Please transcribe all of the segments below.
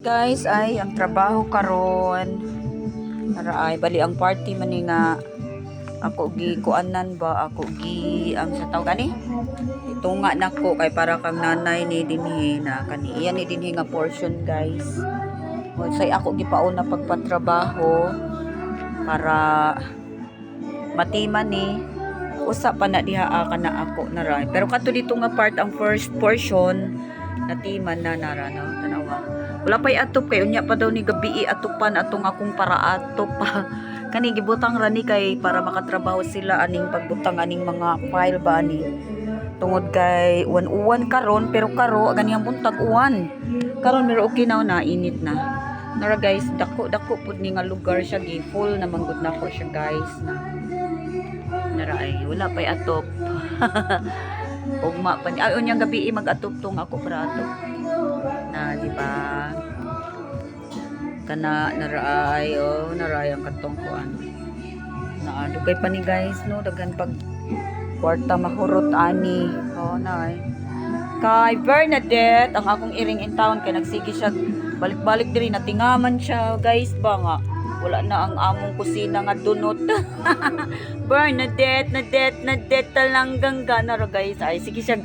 Guys, ay ang trabaho karon para ay bali ang party man ni nga ako gi kuanan ba ako gi ang sa tawag ani itunga nako kay para kang nanay ni dinhi na kani iya ni dinhi nga portion guys. O say ako gipauna pagpatrabaho para matiman ni usa pa na diha kana ako nara pero kadto dito nga part ang first portion natiman na nara no tanawa wala pa'y atop kay unya pa daw ni gabi atupan atong akong para atop pa kani gibutang rani kay para makatrabaho sila aning pagbutang aning mga file ba ani tungod kay uwan karon pero karo ganiyang buntag uwan karon pero okay na init na nara guys dako pud ni nga lugar siya gi full na manggod nako siya guys na nara ay wala pa'y atop ugma pa ni ay unyang gabi mag-atop tong ako para atop na di ba kana naraay naraay ang katong kuan na dugay pa ni guys no daghan pag kwarta mahurot ani naay kay Bernadette ang akong iring in town kay nagsige siya balik-balik diri natingaman siya guys ba nga wala na ang among kusina nga dunot Bernadette talanggang gana ra guys ay sige siya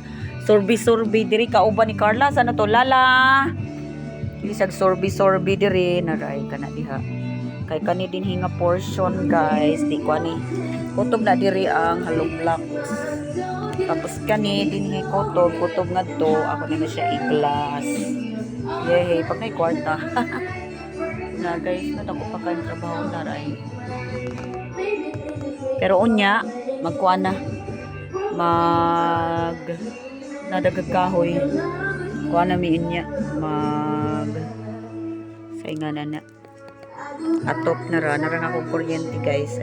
sorbi diri kauban ni Carla sana to lala isag sorbi diri naray kana diha kay kani din hinga portion guys di ko ani kutob na diri ang halong blocks tapos kani din hi kutob ngadto ako na siya i-glass yay pag may kwarta na guys na dako pa kay trabaho naray pero unya magkuan na nadagag kahoy kuha na miin niya sainganan na atop na ra akong kuryente guys